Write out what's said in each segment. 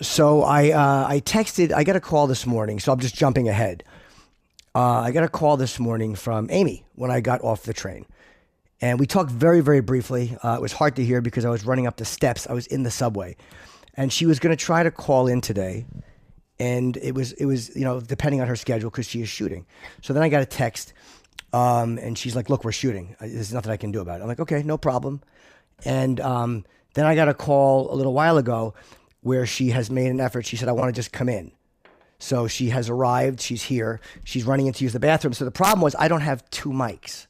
So I texted. I got a call this morning. So I'm just jumping ahead. I got a call this morning from Amy when I got off the train. And we talked very, very briefly. It was hard to hear because I was running up the steps. I was in the subway. And she was going to try to call in today. And it was depending on her schedule because she is shooting. So then I got a text. And she's like, look, we're shooting. There's nothing I can do about it. I'm like, okay, no problem. And then I got a call a little while ago where she has made an effort. She said, I want to just come in. So she has arrived. She's here. She's running in to use the bathroom. So the problem was I don't have two mics.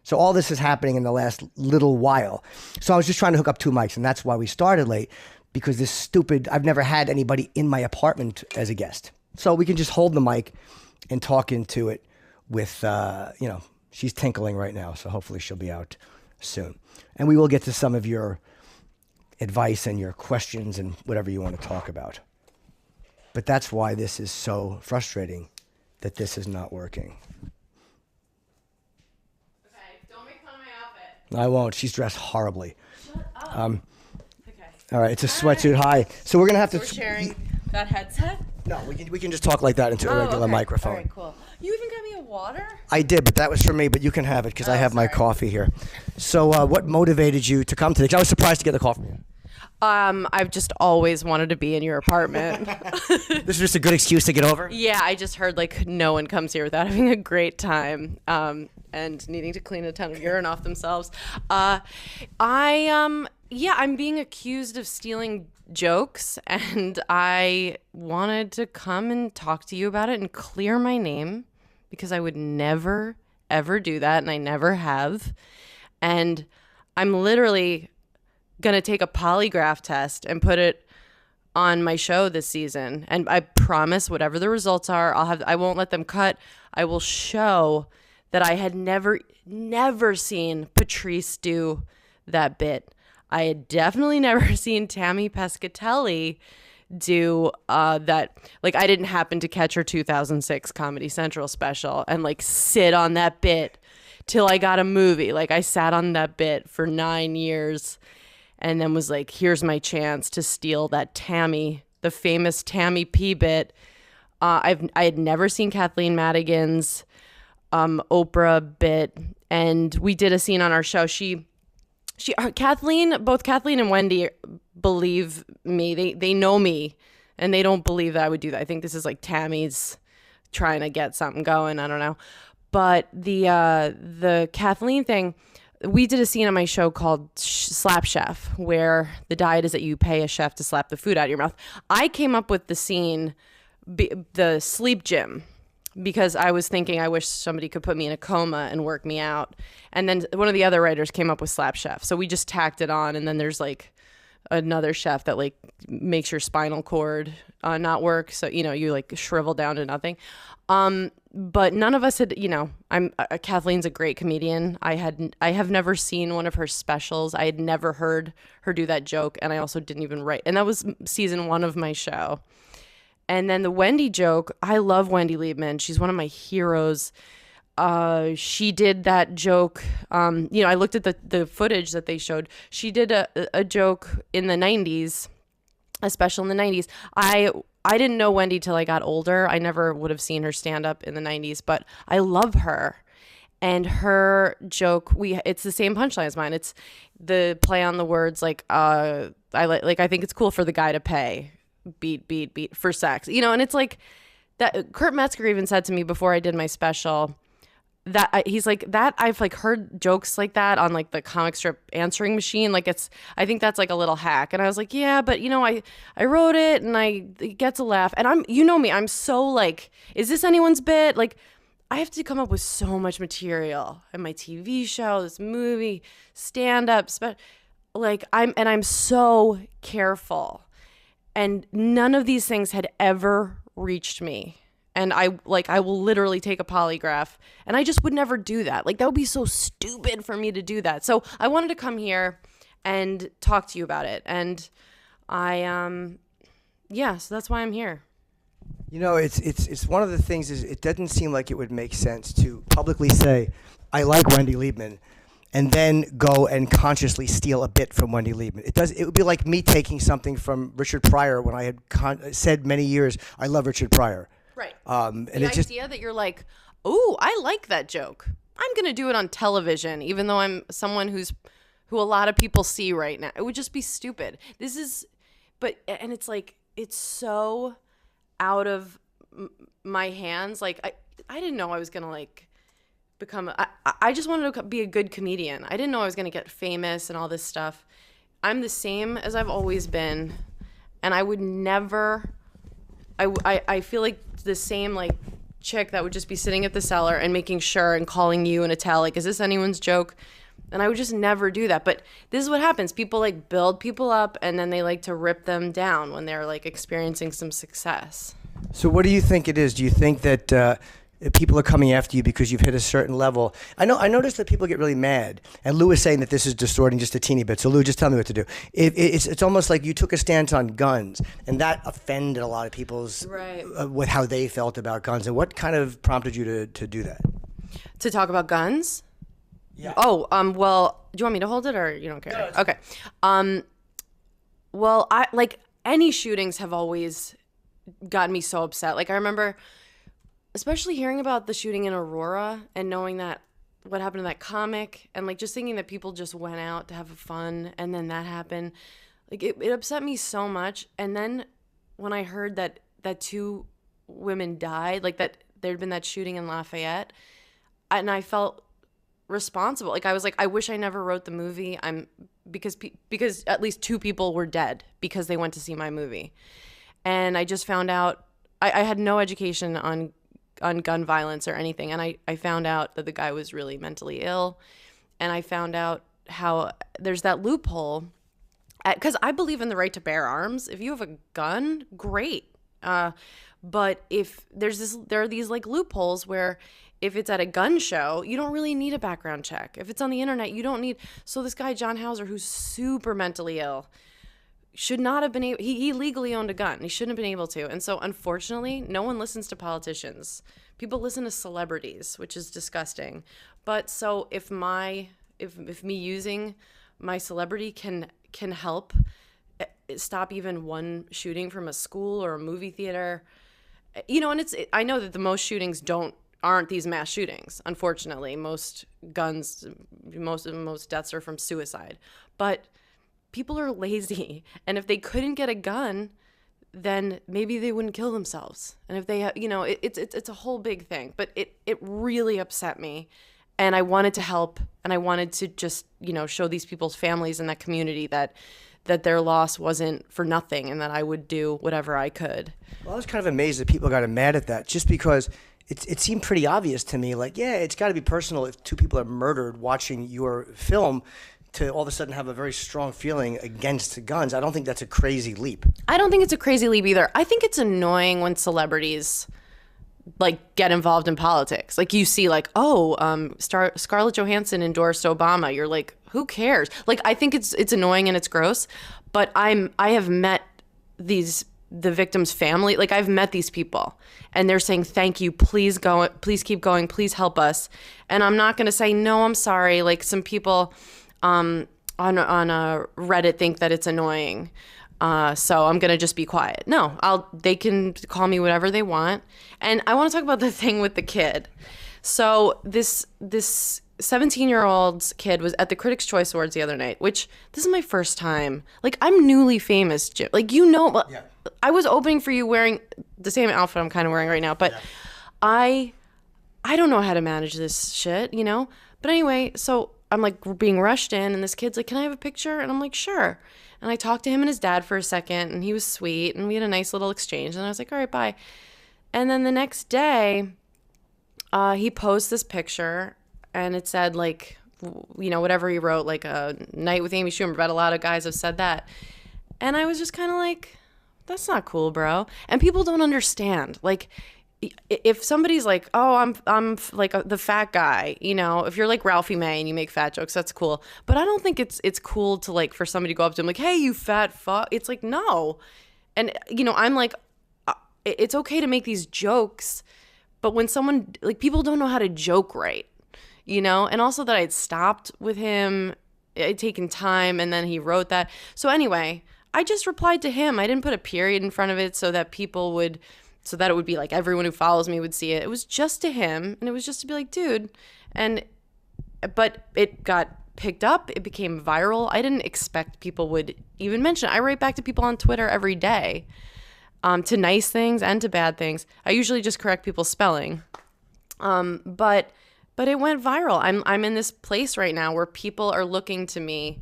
So all this is happening in the last little while. So I was just trying to hook up two mics, and that's why we started late, because I've never had anybody in my apartment as a guest. So we can just hold the mic and talk into it with, she's tinkling right now, so hopefully she'll be out soon. And we will get to some of your advice and your questions and whatever you want to talk about. But that's why this is so frustrating, that this is not working. I won't. She's dressed horribly. Shut up. Okay. All right. It's a sweatsuit. Hi. So we're gonna have to. We're sharing that headset. No, we can just talk like that into a regular microphone. All right, cool. You even got me a water? I did, but that was for me. But you can have it because I have my coffee here. So, what motivated you to come today? 'Cause I was surprised to get the call from you. I've just always wanted to be in your apartment. This is just a good excuse to get over? Yeah, I just heard like no one comes here without having a great time and needing to clean a ton of urine off themselves. I'm being accused of stealing jokes, and I wanted to come and talk to you about it and clear my name because I would never, ever do that, and I never have. And I'm literally gonna take a polygraph test and put it on my show this season, and I promise whatever the results are, I won't let them cut. I will show that I had never seen Patrice do that bit. I had definitely never seen Tammy Pescatelli do that. Like, I didn't happen to catch her 2006 Comedy Central special and like sit on that bit till I got a movie. Like, I sat on that bit for 9 years. And then was like, here's my chance to steal that Tammy, the famous Tammy P bit. I had never seen Kathleen Madigan's Oprah bit, and we did a scene on our show. Both Kathleen and Wendy believe me. They know me, and they don't believe that I would do that. I think this is like Tammy's trying to get something going. I don't know, but the Kathleen thing. We did a scene on my show called Slap Chef, where the diet is that you pay a chef to slap the food out of your mouth. I came up with the scene, the sleep gym, because I was thinking I wish somebody could put me in a coma and work me out. And then one of the other writers came up with Slap Chef. So we just tacked it on. And then there's like another chef that like makes your spinal cord not work. So, you like shrivel down to nothing. But none of us had, Kathleen's a great comedian. I have never seen one of her specials. I had never heard her do that joke. And I also didn't even write. And that was season 1 of my show. And then the Wendy joke, I love Wendy Liebman. She's one of my heroes. She did that joke. I looked at the footage that they showed. She did a joke in the 90s, a special in the 90s. I didn't know Wendy till I got older. I never would have seen her stand up in the 90s, but I love her. And her joke, it's the same punchline as mine. It's the play on the words like I think it's cool for the guy to pay beat for sex. And it's like that. Kurt Metzger even said to me before I did my special that he's like that. I've like heard jokes like that on like the comic strip answering machine. Like I think that's like a little hack. And I was like, yeah, but I wrote it and it gets a laugh. And I'm so like, is this anyone's bit? Like, I have to come up with so much material in my TV show, this movie, stand-ups, but like I'm so careful. And none of these things had ever reached me. And I will literally take a polygraph, and I just would never do that. Like, that would be so stupid for me to do that. So I wanted to come here and talk to you about it. And so that's why I'm here. It's one of the things is it doesn't seem like it would make sense to publicly say, I like Wendy Liebman, and then go and consciously steal a bit from Wendy Liebman. It would be like me taking something from Richard Pryor when I had said many years, I love Richard Pryor. Right. And the idea that you're like, oh, I like that joke. I'm going to do it on television, even though I'm someone who a lot of people see right now. It would just be stupid. And it's like, it's so out of my hands. Like, I didn't know I was going to like become, I just wanted to be a good comedian. I didn't know I was going to get famous and all this stuff. I'm the same as I've always been. And I would never, I feel like the same like chick that would just be sitting at the cellar and making sure and calling you in a tell, like, is this anyone's joke? And I would just never do that. But this is what happens. People like build people up and then they like to rip them down when they're like experiencing some success. So what do you think it is? Do you think that people are coming after you because you've hit a certain level? I noticed that people get really mad. And Lou is saying that this is distorting just a teeny bit. So Lou, just tell me what to do. It's almost like you took a stance on guns, and that offended a lot of people's with how they felt about guns. And what kind of prompted you to do that? To talk about guns? Yeah. Oh, well, do you want me to hold it or you don't care? No, okay. Well, I like any shootings have always gotten me so upset. Like I remember especially hearing about the shooting in Aurora and knowing that what happened to that comic and like just thinking that people just went out to have fun and then that happened. Like it upset me so much. And then when I heard that 2 women died, like that there'd been that shooting in Lafayette, and I felt responsible. Like I was like, I wish I never wrote the movie. Because at least 2 people were dead because they went to see my movie. And I just found out I had no education on gun violence or anything, and I found out that the guy was really mentally ill, and I found out how there's that loophole because I believe in the right to bear arms. If you have a gun, great, but if there are these like loopholes where if it's at a gun show, you don't really need a background check. If it's on the internet, you don't need. So this guy John Hauser, who's super mentally ill, should not have been able, he legally owned a gun. He shouldn't have been able to. And so unfortunately, no one listens to politicians. People listen to celebrities, which is disgusting. But so if me using my celebrity can help stop even one shooting from a school or a movie theater, and I know that the most shootings aren't these mass shootings. Unfortunately, most deaths are from suicide. But people are lazy, and if they couldn't get a gun, then maybe they wouldn't kill themselves. And if they, it's a whole big thing. But it really upset me, and I wanted to help, and I wanted to just show these people's families in that community that their loss wasn't for nothing, and that I would do whatever I could. Well, I was kind of amazed that people got mad at that, just because it seemed pretty obvious to me. Like, yeah, it's got to be personal if 2 people are murdered watching your film, to all of a sudden have a very strong feeling against guns. I don't think that's a crazy leap. I don't think it's a crazy leap either. I think it's annoying when celebrities like get involved in politics. Like you see like, Scarlett Johansson endorsed Obama. You're like, who cares? Like I think it's annoying and it's gross, but I have met the victim's family. Like I've met these people and they're saying, thank you, please go, please keep going, please help us. And I'm not going to say, no, I'm sorry. Like some people on Reddit think that it's annoying, so I'm gonna just be quiet. No, they can call me whatever they want. And I want to talk about the thing with the kid. So this 17-year-old kid was at the Critics' Choice Awards the other night, which this is my first time. Like I'm newly famous, Jim. Like yeah. I was opening for you wearing the same outfit I'm kind of wearing right now, but yeah. I don't know how to manage this shit, But anyway, so I'm like being rushed in, and this kid's like, can I have a picture? And I'm like, sure. And I talked to him and his dad for a second, and he was sweet, and we had a nice little exchange, and I was like, all right, bye. And then the next day, he posted this picture, and it said like, whatever he wrote, like a night with Amy Schumer. Bet a lot of guys have said that. And I was just kind of like, that's not cool, bro. And people don't understand. Like, if somebody's like, oh, I'm like the fat guy, if you're like Ralphie May and you make fat jokes, that's cool. But I don't think it's cool to like for somebody to go up to him like, hey, you fat fuck. It's like, no. And, I'm like, it's okay to make these jokes. But when someone, like, people don't know how to joke right. you know, and also that I'd stopped with him, I'd taken time, and then he wrote that. So anyway, I just replied to him. I didn't put a period in front of it so that it would be like everyone who follows me would see it. It was just to him, and it was just to be like, dude. But it got picked up. It became viral. I didn't expect people would even mention it. I write back to people on Twitter every day, to nice things and to bad things. I usually just correct people's spelling. But it went viral. I'm in this place right now where people are looking to me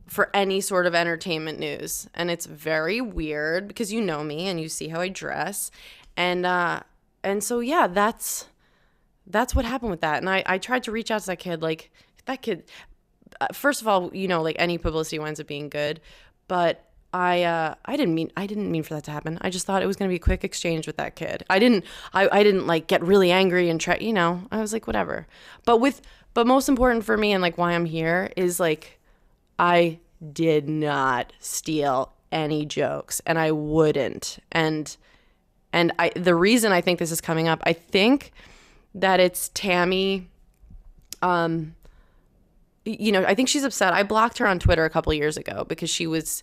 for any sort of entertainment news, and it's very weird because you know me and you see how I dress, and so yeah, that's what happened with that. And I tried to reach out to that kid. Like, that kid, first of all, you know, like any publicity winds up being good, but I didn't mean for that to happen. I just thought it was going to be a quick exchange with that kid. I didn't like get really angry and try, you know, I was like, whatever. But most important for me and like why I'm here is like, I did not steal any jokes, and I wouldn't. And the reason I think this is coming up, I think that it's Tammy, you know, I think she's upset. I blocked her on Twitter a couple of years ago because she was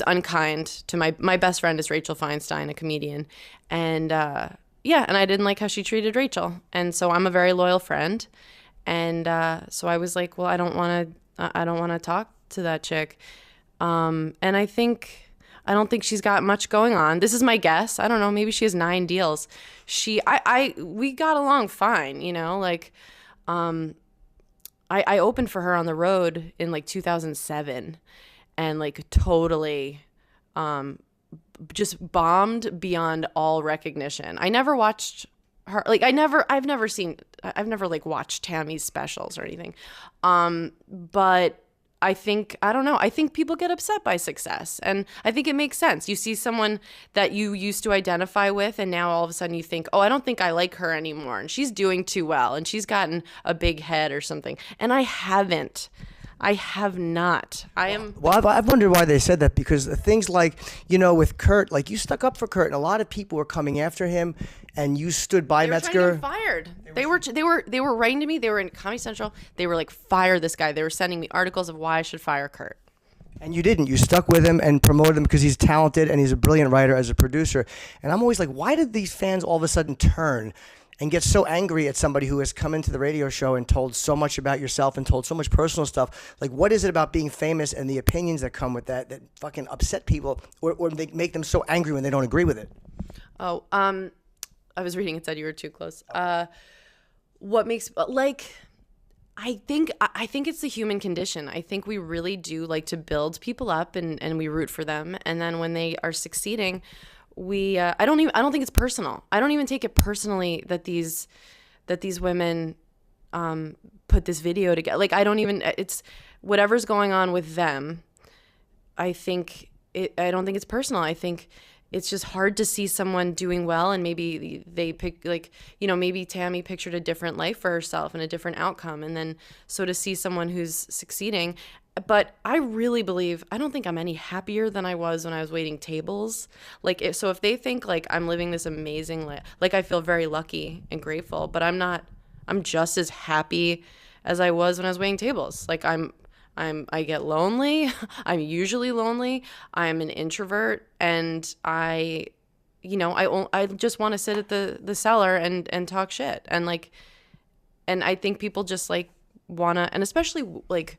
unkind to my best friend is Rachel Feinstein, a comedian. And yeah, and I didn't like how she treated Rachel. And so I'm a very loyal friend. And so I was like, well, I don't want to talk to that chick. And I don't think she's got much going on. This is my guess. I don't know. Maybe she has 9 deals. We got along fine, you know, like, I opened for her on the road in like 2007 and like totally just bombed beyond all recognition. I never watched her, like I've never like watched Tammy's specials or anything. But I don't know. I think people get upset by success, and I think it makes sense. You see someone that you used to identify with, and now all of a sudden you think, oh, I don't think I like her anymore, and she's doing too well, and she's gotten a big head or something. And I haven't. I have not. Well, I've wondered why they said that, because things like, you know, with Kurt, like you stuck up for Kurt, and a lot of people were coming after him, and you stood by Metzger. They were trying to get fired. They were writing to me. They were in Comedy Central. They were like, fire this guy. They were sending me articles of why I should fire Kurt. And you didn't. You stuck with him and promoted him because he's talented and he's a brilliant writer as a producer. And I'm always like, why did these fans all of a sudden turn and get so angry at somebody who has come into the radio show and told so much about yourself and told so much personal stuff? Like, what is it about being famous and the opinions that come with that fucking upset people or they make them so angry when they don't agree with it? Oh, I was reading, it said you were too close. What makes, like, I think it's the human condition. I think we really do like to build people up and we root for them. And then when they are succeeding, I don't think it's personal. I don't even take it personally that these women put this video together. Like, it's whatever's going on with them. I don't think it's personal. I think it's just hard to see someone doing well, and maybe they pick, like, you know, maybe Tammy pictured a different life for herself and a different outcome, and then so to see someone who's succeeding. But I really believe, I don't think I'm any happier than I was when I was waiting tables. Like, if they think like I'm living this amazing life, like I feel very lucky and grateful, but I'm not. I'm just as happy as I was when I was waiting tables. Like I get lonely. I'm usually lonely. I'm an introvert, and I just want to sit at the cellar and talk shit. And I think people just like wanna, and especially like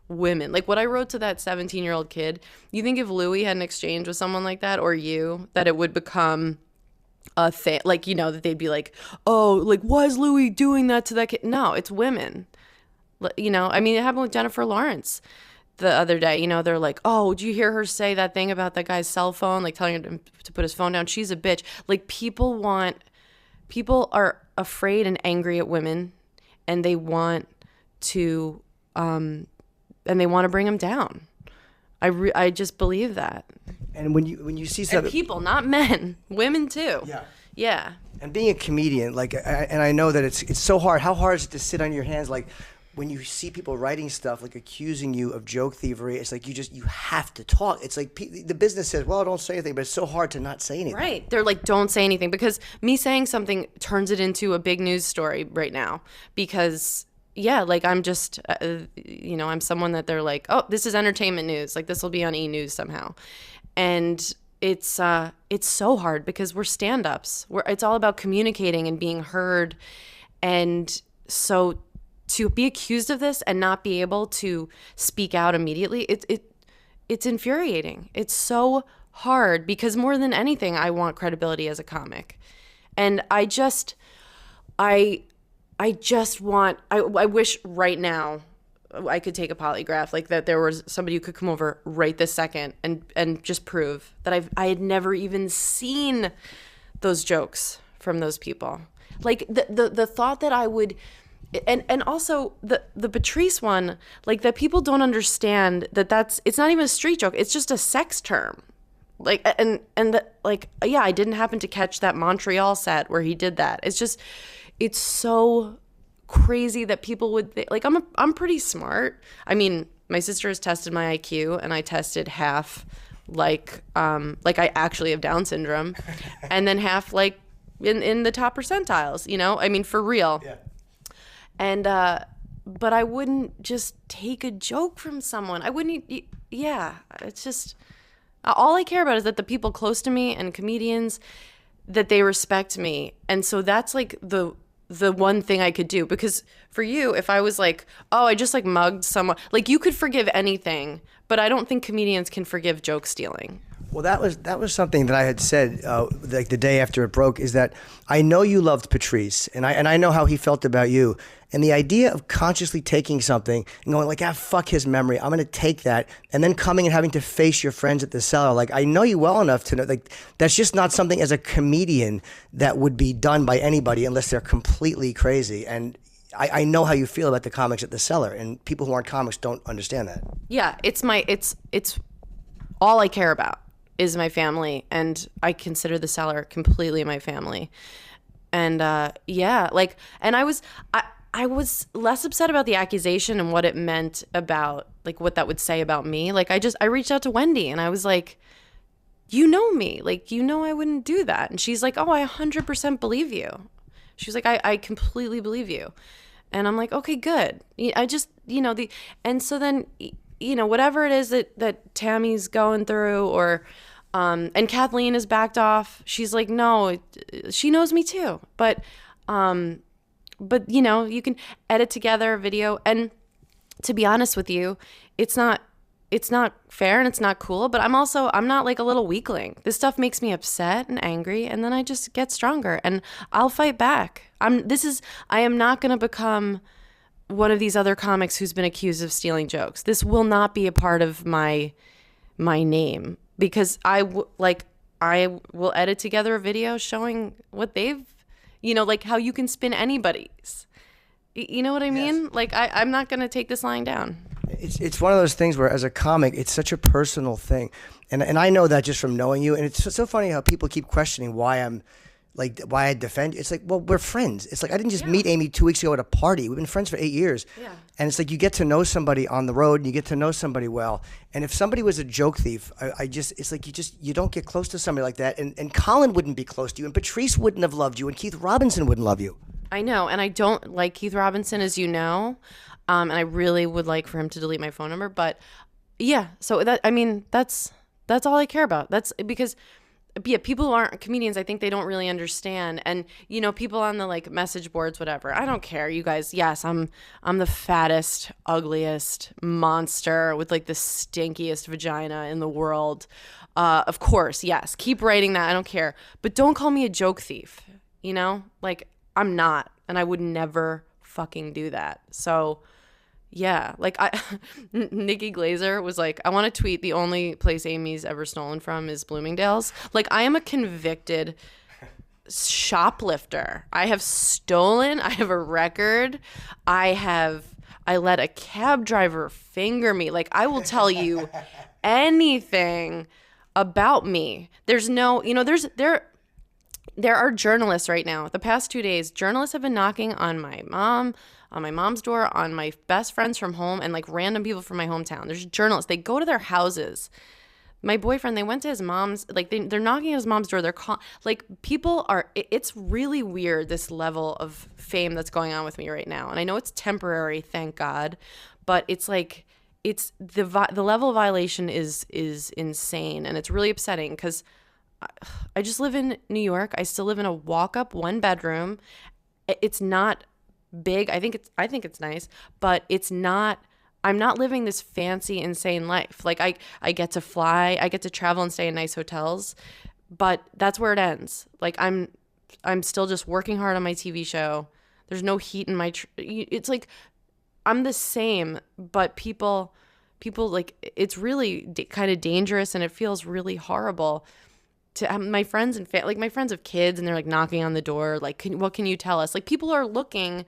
women, like what I wrote to that 17-year-old kid. You think if Louis had an exchange with someone like that, or you, that it would become a thing? Like, you know, that they'd be like, oh, like, why is Louis doing that to that kid? No, it's women. You know, I mean, it happened with Jennifer Lawrence the other day. You know, they're like, oh, did you hear her say that thing about that guy's cell phone? Like, telling him to put his phone down. She's a bitch. Like, people are afraid and angry at women, and they want to, bring them down. I just believe that. And when you see something, and people, not men, women too. Yeah. Yeah. And being a comedian, like, and I know that it's so hard. How hard is it to sit on your hands, like, when you see people writing stuff like accusing you of joke thievery? It's like you have to talk. It's like the business says, well, don't say anything, but it's so hard to not say anything. Right. They're like, don't say anything, because me saying something turns it into a big news story right now, because, yeah, like I'm just, I'm someone that they're like, oh, this is entertainment news. Like this will be on E! News somehow. And it's so hard because we're stand-ups. It's all about communicating and being heard. And so to be accused of this and not be able to speak out immediately, it's infuriating. It's so hard because more than anything, I want credibility as a comic. And I wish right now I could take a polygraph, like that there was somebody who could come over right this second and just prove that I had never even seen those jokes from those people. Like the thought that I would, and also the Patrice one, like that people don't understand it's not even a street joke. It's just a sex term. Like, yeah, I didn't happen to catch that Montreal set where he did that. It's so crazy that people would like, I'm pretty smart. I mean, my sister has tested my IQ and I tested half like I actually have Down syndrome and then half like in the top percentiles, I mean, for real. Yeah. And, but I wouldn't just take a joke from someone. I wouldn't, it's just, all I care about is that the people close to me and comedians, that they respect me. And so that's like the one thing I could do. Because for you, if I was like, oh, I just like mugged someone, like you could forgive anything, but I don't think comedians can forgive joke stealing. Well, that was something that I had said like the day after it broke, is that I know you loved Patrice and I know how he felt about you. And the idea of consciously taking something and going like, fuck his memory, I'm going to take that, and then coming and having to face your friends at the cellar. Like, I know you well enough to know, like, that's just not something as a comedian that would be done by anybody unless they're completely crazy. And I know how you feel about the comics at the cellar, and people who aren't comics don't understand that. Yeah, it's all I care about is my family, and I consider the cellar completely my family. And and I was less upset about the accusation and what it meant about, like, what that would say about me. Like, I reached out to Wendy and I was like, you know me, like, I wouldn't do that. And she's like, oh, I 100% believe you. She was like, I completely believe you. And I'm like, okay, good. I just, and so then, whatever it is that Tammy's going through, or, and Kathleen has backed off. She's like, no, she knows me too. But you can edit together a video. And to be honest with you, it's not fair and it's not cool, but I'm not like a little weakling. This stuff makes me upset and angry, and then I just get stronger and I'll fight back. I am not going to become one of these other comics who's been accused of stealing jokes. This will not be a part of my name, because I will edit together a video showing what they've, like how you can spin anybody's. You know what I mean? Yes. Like, I'm not going to take this lying down. It's one of those things where, as a comic, it's such a personal thing. And I know that just from knowing you. And it's so funny how people keep questioning why I defend you. It's like, well, we're friends. It's like, I didn't just meet Amy 2 weeks ago at a party. We've been friends for 8 years. Yeah. And it's like, you get to know somebody on the road and you get to know somebody well. And if somebody was a joke thief, it's like, you don't get close to somebody like that. And Colin wouldn't be close to you, and Patrice wouldn't have loved you, and Keith Robinson wouldn't love you. I know. And I don't like Keith Robinson, as you know. And I really would like for him to delete my phone number. But yeah, so that's all I care about. That's because, people who aren't comedians, I think they don't really understand. And, people on the like message boards, whatever, I don't care. You guys, yes, I'm the fattest, ugliest monster with like the stinkiest vagina in the world. Of course, yes, keep writing that. I don't care. But don't call me a joke thief, like, I'm not, and I would never fucking do that. So yeah, like Nikki Glazer was like, I want to tweet, the only place Amy's ever stolen from is Bloomingdale's. Like, I am a convicted shoplifter. I have stolen. I have a record. I let a cab driver finger me. Like, I will tell you anything about me. There's no, there are journalists right now. The past 2 days, journalists have been knocking on my mom's door, on my best friends from home, and like random people from my hometown. There's journalists. They go to their houses. my boyfriend, they went to his mom's, like they're knocking at his mom's door. Like people are, it's really weird, this level of fame that's going on with me right now. And I know it's temporary, thank God, but it's like, it's the level of violation is insane. And it's really upsetting because I just live in New York. I still live in a walk-up 1-bedroom. It's not big. I think it's nice, but it's not. I'm not living this fancy, insane life. Like I get to fly, I get to travel and stay in nice hotels, but that's where it ends. Like I'm still just working hard on my TV show. There's no heat in my. It's like I'm the same, but people like it's really kind of dangerous, and it feels really horrible to have my friends and like my friends have kids, and they're like knocking on the door, like, what can you tell us? Like people are looking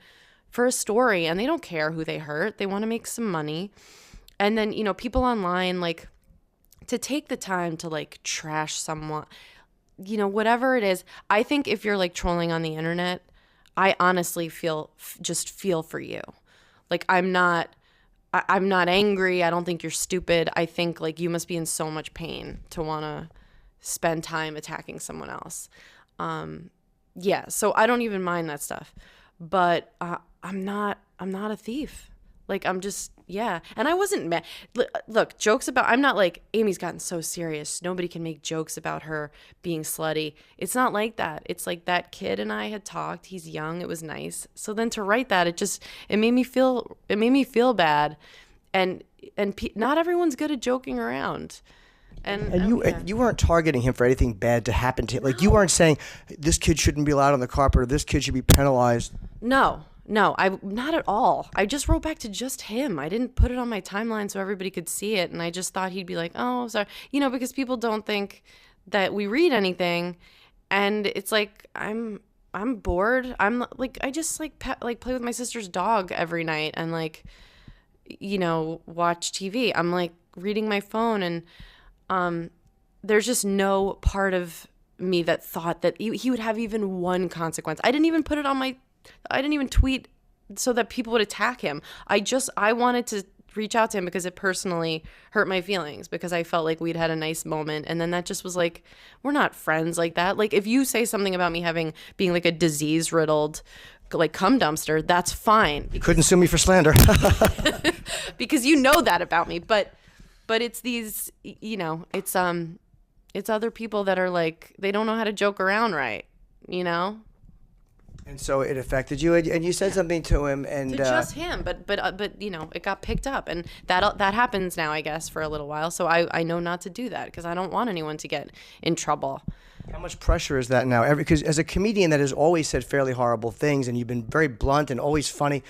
for a story, and they don't care who they hurt. They want to make some money. And then, you know, people online, like, to take the time to like trash someone, you know, whatever it is. I think if you're like trolling on the internet, I honestly just feel for you. Like I'm not angry. I don't think you're stupid. I think like you must be in so much pain to want to spend time attacking someone else. Yeah. So I don't even mind that stuff, but I'm not a thief. Like I'm just, yeah. And I wasn't mad. Look, jokes about, I'm not like, Amy's gotten so serious, nobody can make jokes about her being slutty. It's not like that. It's like that kid and I had talked, he's young, it was nice. So then to write that, it made me feel bad. And not everyone's good at joking around. And you weren't targeting him for anything bad to happen to him. Like you weren't saying this kid shouldn't be allowed on the carpet or this kid should be penalized. No, I not at all. I just wrote back to just him. I didn't put it on my timeline so everybody could see it, and I just thought he'd be like, "Oh, sorry," you know, because people don't think that we read anything, and it's like I'm bored. I'm like I just like play with my sister's dog every night and like, you know, watch TV. I'm like reading my phone, and there's just no part of me that thought that he would have even one consequence. I didn't even tweet so that people would attack him. I wanted to reach out to him because it personally hurt my feelings, because I felt like we'd had a nice moment. And then that just was like, we're not friends like that. Like if you say something about me being like a disease riddled, like cum dumpster, that's fine. You couldn't sue me for slander. Because you know that about me. But it's these, you know, it's other people that are like, they don't know how to joke around right, you know? And so it affected you, and you said something to him, and to just him, but you know, it got picked up, and that happens now, I guess, for a little while. So I know not to do that because I don't want anyone to get in trouble. How much pressure is that now? Because as a comedian that has always said fairly horrible things, and you've been very blunt and always funny,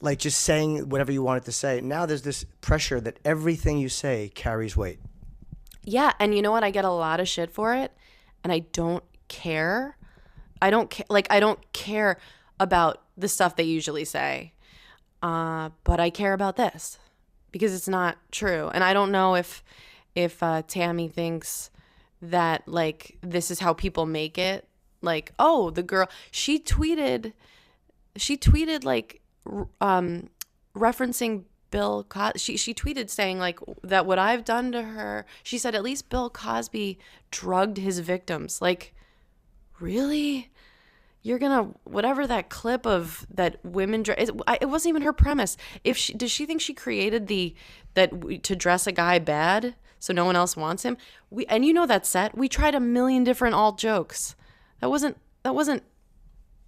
like just saying whatever you wanted to say. Now there's this pressure that everything you say carries weight. Yeah, and you know what? I get a lot of shit for it, and I don't care. I don't care about the stuff they usually say, but I care about this because it's not true. And I don't know if Tammy thinks that like this is how people make it. Like, oh, the girl, she tweeted like referencing Bill Cosby. She tweeted saying like that what I've done to her. She said at least Bill Cosby drugged his victims. Like, really? You're gonna, whatever that clip of that women dress, it wasn't even her premise. Does she think she created to dress a guy bad so no one else wants him? And you know that set, we tried a million different alt jokes. That wasn't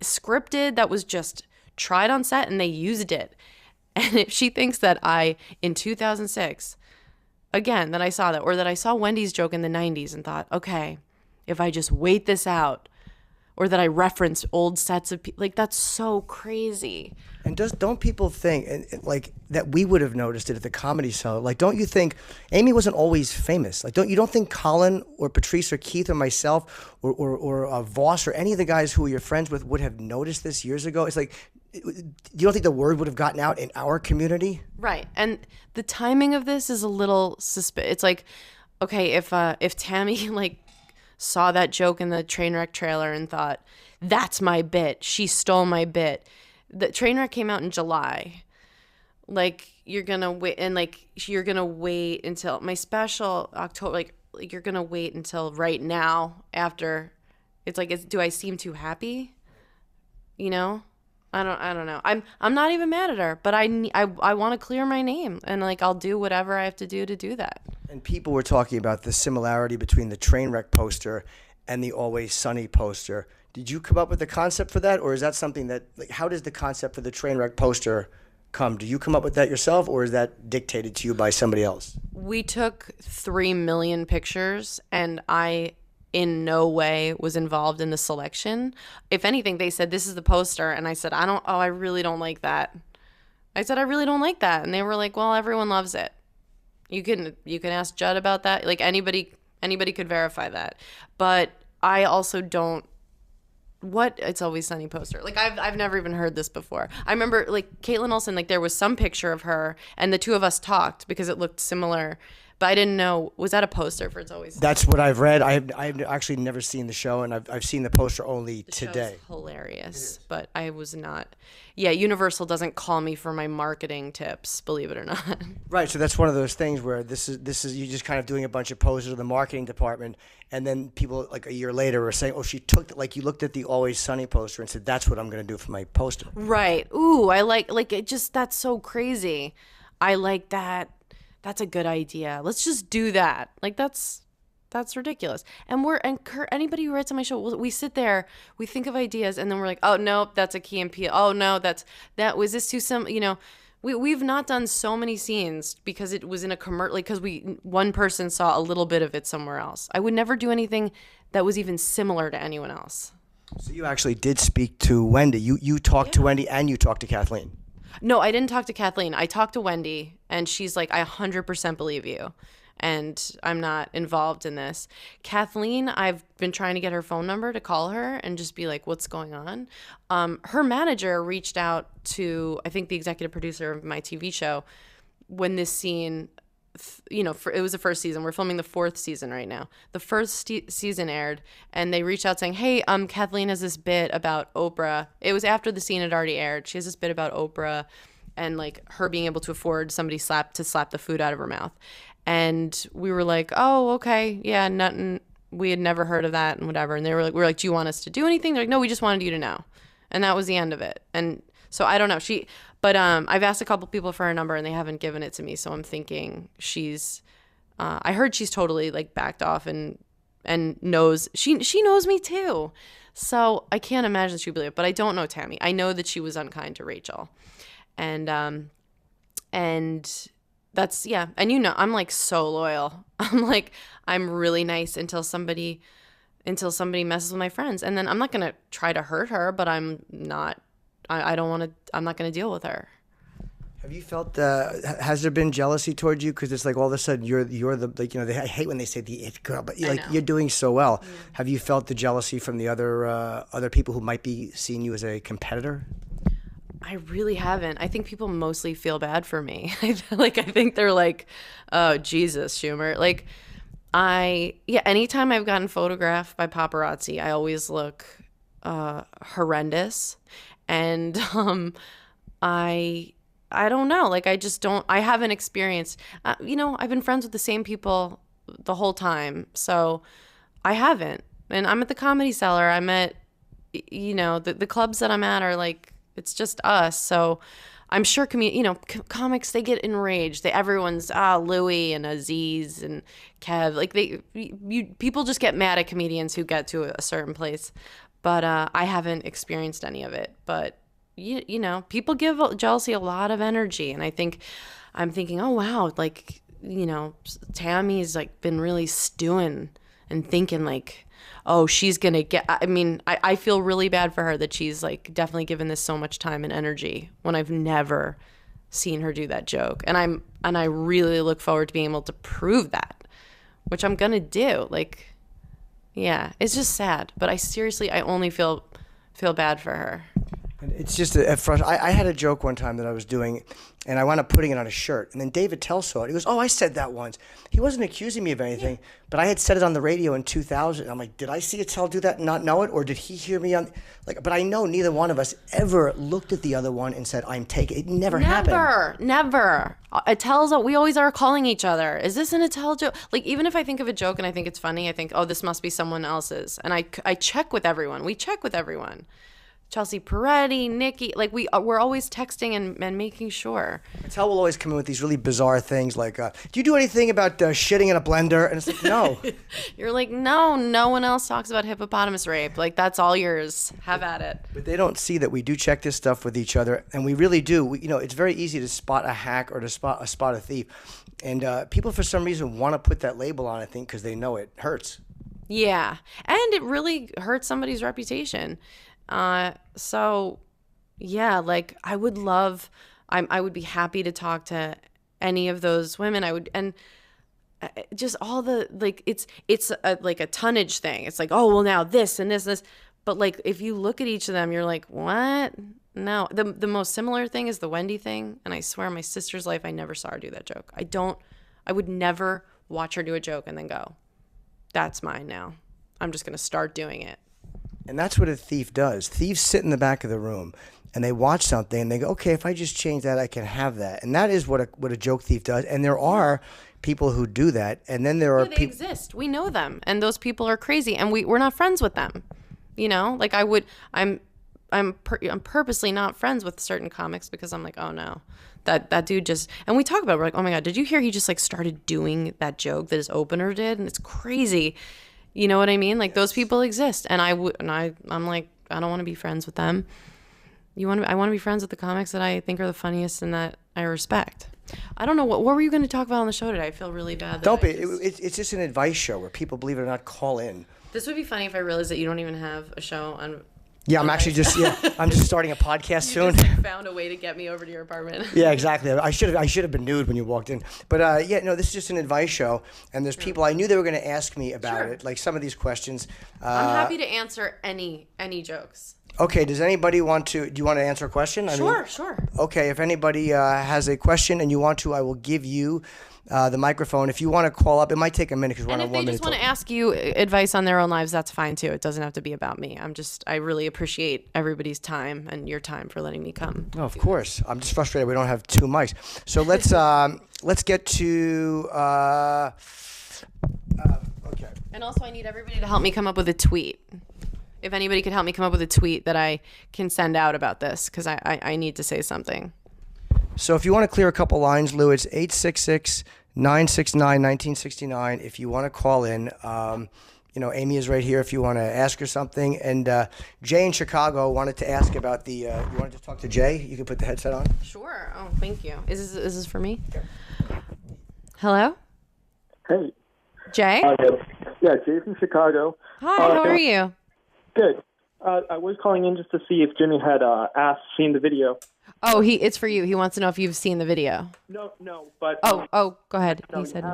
scripted. That was just tried on set and they used it. And if she thinks that in 2006, again, that I saw that, or that I saw Wendy's joke in the 90s and thought, okay, if I just wait this out, or that I reference old sets of people, like that's so crazy. And don't people think like that we would have noticed it at the Comedy Cellar? Like, don't you think Amy wasn't always famous? Like, don't think Colin or Patrice or Keith or myself or Voss or any of the guys who you're friends with would have noticed this years ago? It's like, you don't think the word would have gotten out in our community? Right. And the timing of this is a little suspicious. It's like, okay, if Tammy like saw that joke in the Trainwreck trailer and thought, that's my bit, she stole my bit. The Trainwreck came out in July. Like, you're gonna wait, and like you're gonna wait until my special October, like like you're gonna wait until right now after. It's like, do I seem too happy? You know, I don't know. I'm not even mad at her, but I want to clear my name, and like I'll do whatever I have to do that. And people were talking about the similarity between the train wreck poster and the Always Sunny poster. Did you come up with the concept for that, or is that something that, like, how does the concept for the train wreck poster come? Do you come up with that yourself, or is that dictated to you by somebody else? We took 3 million pictures, and I in no way was involved in the selection. If anything, they said, this is the poster. And I said, I really don't like that. I said, I really don't like that. And they were like, well, everyone loves it. You can ask Judd about that. Like anybody could verify that. But I also don't, It's Always Sunny poster. Like I've never even heard this before. I remember like Caitlin Olsen, like there was some picture of her and the two of us talked because it looked similar. But I didn't know, was that a poster for It's Always Sunny? That's what I've read. I've actually never seen the show, and I've seen the poster only today. Show's hilarious, but I was not. Yeah, Universal doesn't call me for my marketing tips, believe it or not. Right, so that's one of those things where this is you just kind of doing a bunch of posters to the marketing department, and then people like a year later are saying, "Oh, she took like you looked at the Always Sunny poster and said that's what I'm going to do for my poster." Right. Ooh, I like it. Just that's so crazy. I like that. That's a good idea. Let's just do that. Like that's ridiculous. And Kurt, anybody who writes on my show, we sit there, we think of ideas, and then we're like, oh no, that's a Key and Peele. Oh no, that was this too some. You know, we've not done so many scenes because it was in a commercial. Like because one person saw a little bit of it somewhere else. I would never do anything that was even similar to anyone else. So you actually did speak to Wendy. You talked to Wendy and you talked to Kathleen. No, I didn't talk to Kathleen. I talked to Wendy, and she's like, I 100% believe you, and I'm not involved in this. Kathleen, I've been trying to get her phone number to call her and just be like, what's going on? Her manager reached out to, I think, the executive producer of my TV show when this scene, it was the first season. We're filming the 4th season right now. The first season aired, and they reached out saying, hey, Kathleen has this bit about Oprah. It was after the scene had already aired. She has this bit about Oprah and like her being able to afford somebody to slap the food out of her mouth. And we were like, oh, okay. Yeah, nothing. We had never heard of that and whatever. And they were like, do you want us to do anything? They're like, no, we just wanted you to know. And that was the end of it. And so I don't know. But I've asked a couple people for her number and they haven't given it to me. So I'm thinking I heard she's totally like backed off and knows, she knows me too. So I can't imagine she'd believe it, but I don't know Tammy. I know that she was unkind to Rachel. And that's, yeah. And I'm like so loyal. I'm really nice until somebody messes with my friends. And then I'm not going to try to hurt her, but I'm not going to deal with her. Have you felt, has there been jealousy towards you? Because it's like all of a sudden you're the, like, I hate when they say the it girl, but you're doing so well. Yeah. Have you felt the jealousy from the other people who might be seeing you as a competitor? I really haven't. I think people mostly feel bad for me. I think they're like, oh, Jesus, Schumer. Like, anytime I've gotten photographed by paparazzi, I always look horrendous. And I don't know. Like, I haven't experienced, I've been friends with the same people the whole time. So I haven't. And I'm at the Comedy Cellar. I'm at, the clubs that I'm at are like, it's just us. So I'm sure, comics, they get enraged. Everyone's, Louis and Aziz and Kev. Like, people just get mad at comedians who get to a certain place. But I haven't experienced any of it. But, people give jealousy a lot of energy. And I'm thinking, oh, wow, like, Tammy's, like, been really stewing and thinking, like, oh, she's going to get, I feel really bad for her that she's, like, definitely given this so much time and energy when I've never seen her do that joke. And I really look forward to being able to prove that, which I'm going to do. Like, yeah, it's just sad. But I only feel bad for her. It's just I had a joke one time that I was doing, and I wound up putting it on a shirt. And then David Tell saw it. He goes, "Oh, I said that once." He wasn't accusing me of anything, but I had said it on the radio in 2000. I'm like, did I see Attell do that and not know it, or did he hear me on? Like, but I know neither one of us ever looked at the other one and said, "I'm taking." It never happened. Never. Attell's. We always are calling each other. Is this an Attell joke? Like, even if I think of a joke and I think it's funny, I think, oh, this must be someone else's, and I check with everyone. We check with everyone. Chelsea Peretti, Nikki, like we're always texting and making sure. Attell will always come in with these really bizarre things like, do you do anything about shitting in a blender? And it's like, no. You're like, no one else talks about hippopotamus rape. Like, that's all yours. Have at it. But they don't see that we do check this stuff with each other, and we really do. It's very easy to spot a hack or to spot a thief. And people, for some reason, want to put that label on, I think, because they know it hurts. Yeah. And it really hurts somebody's reputation. So yeah, like I would be happy to talk to any of those women. I would, and just all the, like, it's like a tonnage thing. It's like, oh, well, now this and this and this, but like, if you look at each of them, you're like, what? No, the most similar thing is the Wendy thing. And I swear on my sister's life, I never saw her do that joke. I would never watch her do a joke and then go, that's mine now. I'm just going to start doing it. And that's what a thief does. Thieves sit in the back of the room and they watch something and they go, okay, if I just change that, I can have that. And that is what a joke thief does. And there are people who do that. And then there are people. They exist. We know them. And those people are crazy. And we're not friends with them. Like I'm purposely not friends with certain comics because I'm like, oh no, that dude just, and we talk about it, we're like, oh my God, did you hear he just like started doing that joke that his opener did? And it's crazy. You know what I mean? Like, yes. Those people exist, and I'm like, I don't want to be friends with them. I want to be friends with the comics that I think are the funniest and that I respect. I don't know what were you going to talk about on the show today? I feel really bad. Don't be. It's just an advice show where people, believe it or not, call in. This would be funny if I realized that you don't even have a show on. Yeah, I'm actually I'm just starting a podcast soon. You just found a way to get me over to your apartment. Yeah, exactly. I should have been nude when you walked in. But this is just an advice show, and there's people I knew they were going to ask me about it, like some of these questions. I'm happy to answer any jokes. Okay, does anybody do you want to answer a question? Sure. Okay, if anybody has a question and you want to, I will give you the microphone. If you want to call up, it might take a minute because we're on a 1 minute. And if they just want to ask you advice on their own lives, that's fine too. It doesn't have to be about me. I really appreciate everybody's time and your time for letting me come. Oh, of course. I'm just frustrated we don't have 2 mics. So let's get to okay. And also I need everybody to help me come up with a tweet. If anybody could help me come up with a tweet that I can send out about this, because I need to say something. So if you want to clear a couple lines, Lou, it's 866-969-1969 if you want to call in. Amy is right here if you want to ask her something. And Jay in Chicago wanted to ask about the, you want to just talk to Jay? You can put the headset on. Sure. Oh, thank you. Is this for me? Okay. Hello? Hey. Jay? Yeah, Jay from Chicago. Hi, how are you? Good. I was calling in just to see if Jimmy had seen the video. Oh, it's for you. He wants to know if you've seen the video. No, but... Oh, go ahead. No, he said.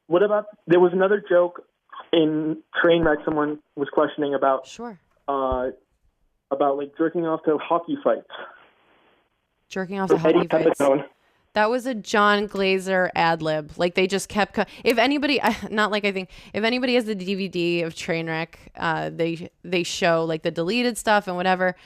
What about... There was another joke in Trainwreck someone was questioning about... Sure. About, like, jerking off to hockey fights. Jerking off to hockey fights. That was a John Glazer ad lib. Like, they just kept... If anybody... Not like I think... If anybody has the DVD of Trainwreck, they show, like, the deleted stuff and whatever.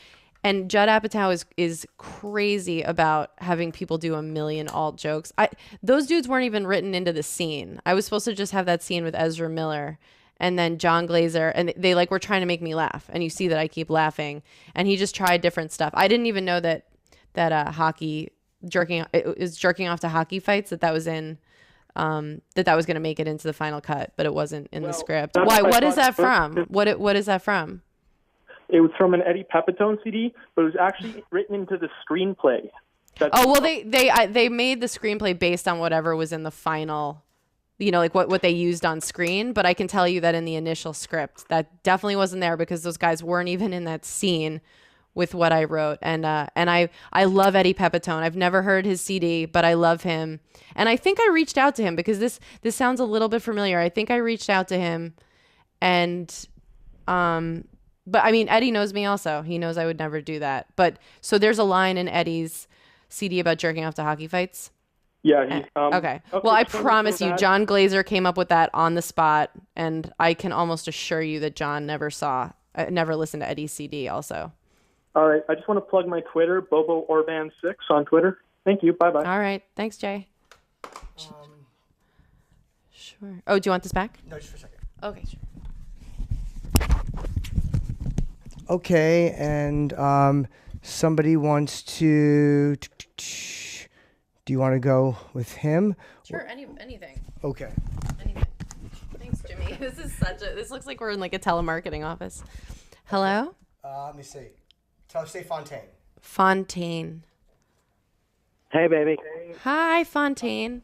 And Judd Apatow is crazy about having people do a million alt jokes. Those dudes weren't even written into the scene. I was supposed to just have that scene with Ezra Miller and then John Glazer, and they like were trying to make me laugh. And you see that I keep laughing. And he just tried different stuff. I didn't even know that hockey jerking off to hockey fights that was in that was going to make it into the final cut, but it wasn't in the script. Why? What is that from? What is that from? It was from an Eddie Pepitone CD, but it was actually written into the screenplay. They made the screenplay based on whatever was in the final, like what they used on screen. But I can tell you that in the initial script, that definitely wasn't there because those guys weren't even in that scene with what I wrote. And I love Eddie Pepitone. I've never heard his CD, but I love him. And I think I reached out to him because this sounds a little bit familiar. I think I reached out to him and But I mean, Eddie knows me also. He knows I would never do that. But so there's a line in Eddie's CD about jerking off to hockey fights. Yeah. Okay. Well, I promise you, John Glazer came up with that on the spot, and I can almost assure you that John never listened to Eddie's CD also. All right. I just want to plug my Twitter, Bobo Orban 6 on Twitter. Thank you. Bye-bye. All right. Thanks, Jay. Sure. Oh, do you want this back? No, just for a second. Okay, sure. Okay, and somebody wants to. Do you want to go with him? Sure, anything. Okay. Anything. Thanks, Jimmy. This looks like we're in like a telemarketing office. Hello? Let me see. Say Fontaine. Fontaine. Hey, baby. Hi, Fontaine.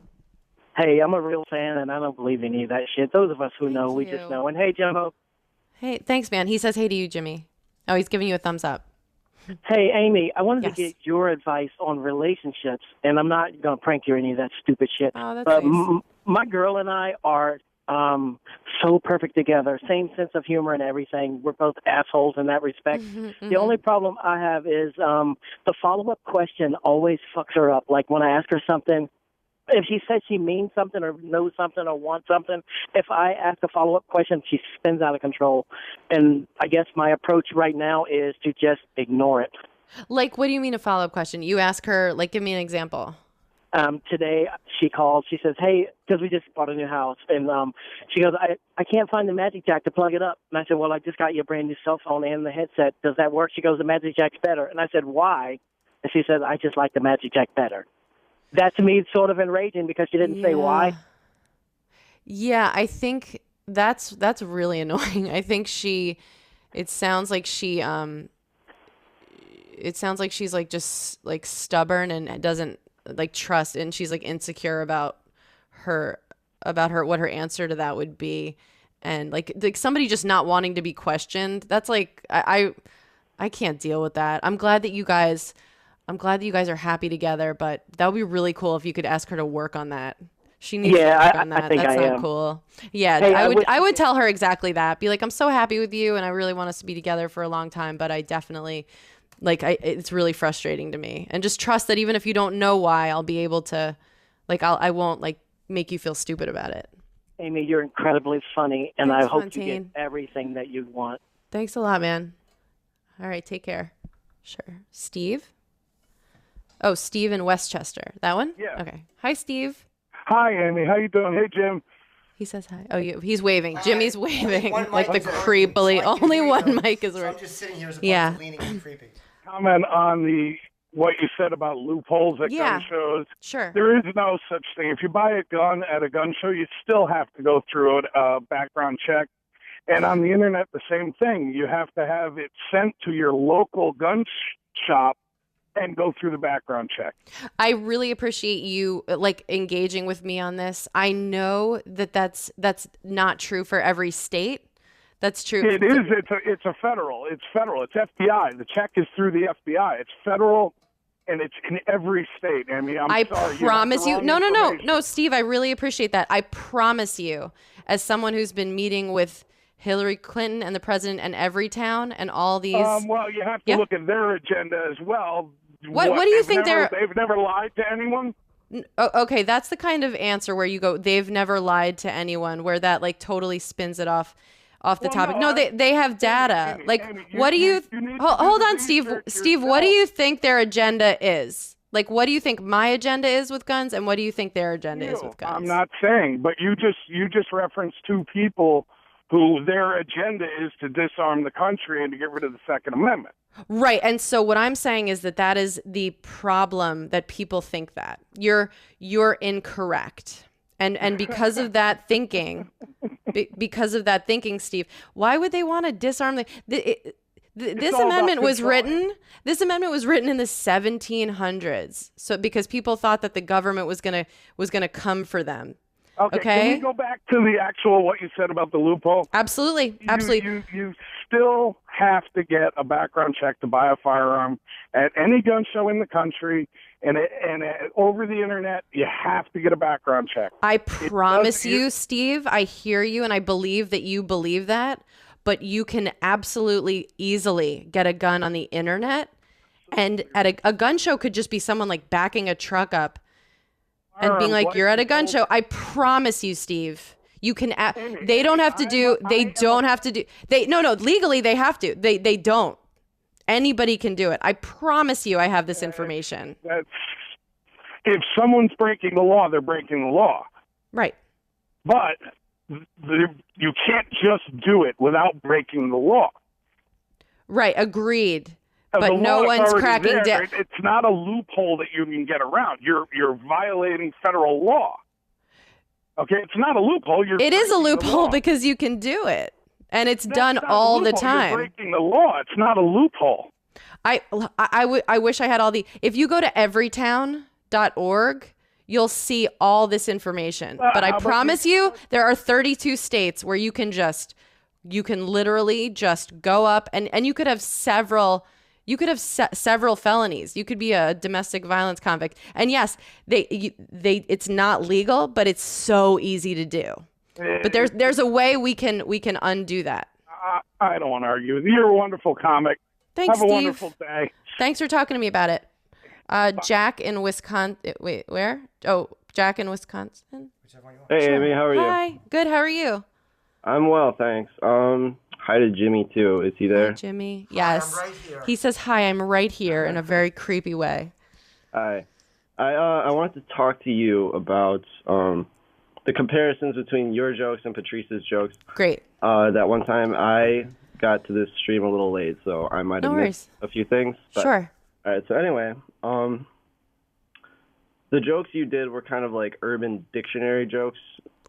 Hey, I'm a real fan, and I don't believe any of that shit. Those of us who know, we just know. And hey, Jimbo. Hey, thanks, man. He says hey to you, Jimmy. Oh, he's giving you a thumbs up. Hey, Amy, I wanted Yes. to get your advice on relationships, and I'm not going to prank you or any of that stupid shit. Oh, that's but nice. My girl and I are so perfect together. Same sense of humor and everything. We're both assholes in that respect. The only problem I have is the follow-up question always fucks her up. Like when I ask her something, if she says she means something or knows something or wants something, if I ask a follow-up question, she spins out of control. And I guess my approach right now is to just ignore it. Like, what do you mean a follow-up question? You ask her, like, give me an example. Today she called. She says, hey, because we just bought a new house. And she goes, I can't find the magic jack to plug it up. And I said, well, I just got you a brand new cell phone and the headset. Does that work? She goes, the magic jack's better. And I said, why? And she said, I just like the magic jack better. That to me is sort of enraging because she didn't say why. Yeah, I think that's really annoying. I think it sounds like she's like just like stubborn and doesn't like trust, and she's like insecure about what her answer to that would be, and like somebody just not wanting to be questioned. That's like I can't deal with that. I'm glad that you guys are happy together, but that would be really cool if you could ask her to work on that. She needs to work on that. I think That's I not am. cool. Yeah, Hey, I would tell her exactly that. Be like, I'm so happy with you, and I really want us to be together for a long time, but I definitely it's really frustrating to me. And just trust that even if you don't know why, I'll be able to, I won't like make you feel stupid about it. Amy, you're incredibly funny, and Thanks, I hope Fontaine. you get everything that you want. Thanks a lot, man. All right, take care. Sure. Steve? Oh, Steve in Westchester. That one? Yeah. Okay. Hi, Steve. Hi, Amy. How you doing? Hey, Jim. He says hi. Oh, he's waving. Jimmy's waving One like the mic is working, creepily. so I can Only hear one you. mic is So I'm working. just sitting here as opposed Yeah. to leaning and creepy. Comment on what you said about loopholes at Yeah. gun shows. Sure. There is no such thing. If you buy a gun at a gun show, you still have to go through a background check. And on the internet, the same thing. You have to have it sent to your local gun shop and go through the background check. I really appreciate you like engaging with me on this. I know that that's not true for every state. That's true. It is. It's federal. It's federal. It's FBI. The check is through the FBI. It's federal, and it's in every state. I mean, I sorry, promise you. have the wrong No, information. Steve. I really appreciate that. I promise you, as someone who's been meeting with Hillary Clinton and the president in every town and all these. Well, you have to look at their agenda as well. What do you think they've never lied to anyone? Okay, that's the kind of answer where you go, they've never lied to anyone, where that like totally spins it off the topic. No, they have data. Amy, what do you need to hold do on, the Steve? research Steve, what do yourself. you think their agenda is? Like, what do you think my agenda is with guns, and what do you think their agenda is with guns? I'm not saying, but you just referenced two people who their agenda is to disarm the country and to get rid of the Second Amendment. Right. And so what I'm saying is that is the problem, that people think that. You're incorrect. And because of that thinking, Steve, why would they want to disarm this amendment was written in the 1700s. So because people thought that the government was going to come for them. Okay. Can we go back to the actual what you said about the loophole? Absolutely. You still have to get a background check to buy a firearm at any gun show in the country, and over the internet, you have to get a background check. I promise you, Steve, I hear you, and I believe that you believe that. but you can absolutely easily get a gun on the internet. And at a gun show could just be someone like backing a truck up and being like, you're at a gun show. I promise you, Steve, you can, they don't have to do, no, legally they have to. They don't. Anybody can do it. I promise you I have this information. If someone's breaking the law, they're breaking the law. Right. But you can't just do it without breaking the law. Right. Agreed. But no one's cracking down. It's not a loophole that you can get around. You're violating federal law. Okay, it's not a loophole. It is a loophole because you can do it, and it's done all the time. You're breaking the law. It's not a loophole. I wish I had all the. If you go to everytown.org, you'll see all this information. But I promise you, there are 32 states where you can literally just go up, and you could have several. You could have several felonies. You could be a domestic violence convict. And yes, it's not legal, but it's so easy to do. But there's a way we can undo that. I don't want to argue with you. You're a wonderful comic. Thanks, Have a Steve. wonderful day. Thanks for talking to me about it. Jack in Wisconsin. Wait, where? Oh, Jack in Wisconsin. Hey, Amy, how are you? Hi. Good. How are you? I'm well, thanks. Hi to Jimmy, too. Is he there? Hi, Jimmy. Yes. Hi, I'm right here. He says, hi, I'm right here in a very creepy way. Hi. I wanted to talk to you about the comparisons between your jokes and Patrice's jokes. Great. That one time I got to this stream a little late, so I might have missed a few things. But, sure. All right, so anyway, the jokes you did were kind of like Urban Dictionary jokes.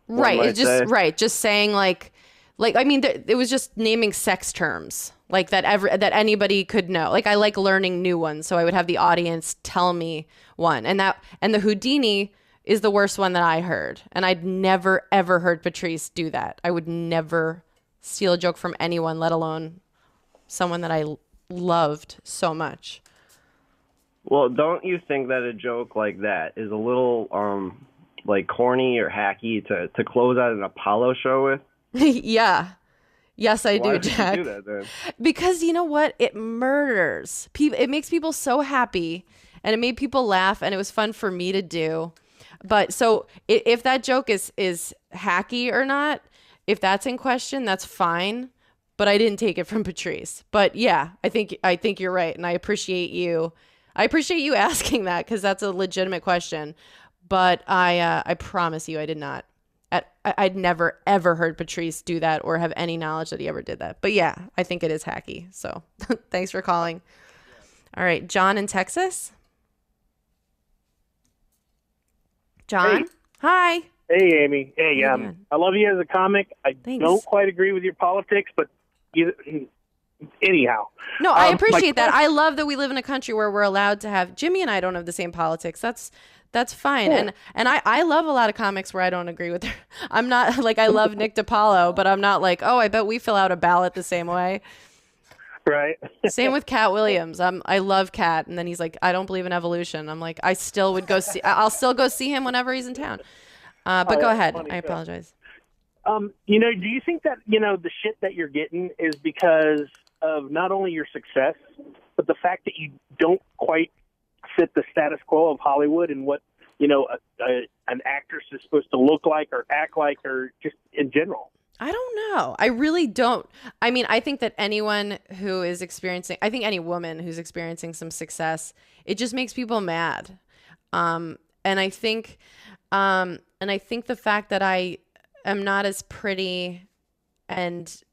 Right. It's just right. Just saying like I mean, it was just naming sex terms like that anybody could know. Like I like learning new ones, so I would have the audience tell me one, and the Houdini is the worst one that I heard, and I'd never ever heard Patrice do that. I would never steal a joke from anyone, let alone someone that I loved so much. Well, don't you think that a joke like that is a little like corny or hacky to close out an Apollo show with? Yeah. Yes, I do, Jack. Why did you do that then? Because you know what? It murders people. It makes people so happy, and it made people laugh, and it was fun for me to do. But so if that joke is hacky or not, if that's in question, that's fine. But I didn't take it from Patrice. But yeah, I think you're right, and I appreciate you. I appreciate you asking that because that's a legitimate question. But I promise you, I did not. I'd never, ever heard Patrice do that or have any knowledge that he ever did that. But yeah, I think it is hacky. So thanks for calling. All right. John in Texas. John? Hey. Hi. Hey, Amy. Hey, I love you as a comic. I don't quite agree with your politics, but anyhow. No, I appreciate that. I love that we live in a country where we're allowed to have, Jimmy and I don't have the same politics. That's fine. Yeah. And I love a lot of comics where I don't agree with her. I'm not like, I love Nick DiPaolo, but I'm not like, oh, I bet we fill out a ballot the same way. Right. Same with Cat Williams. I love Cat. And then he's like, I don't believe in evolution. I'm like, I'll still go see him whenever he's in town. But go ahead. I apologize. Do you think that, the shit that you're getting is because of not only your success, but the fact that you don't quite fit the status quo of Hollywood and what, an actress is supposed to look like or act like or just in general? I don't know. I really don't. I mean, I think that any woman who's experiencing some success, it just makes people mad. And I think the fact that I am not as pretty and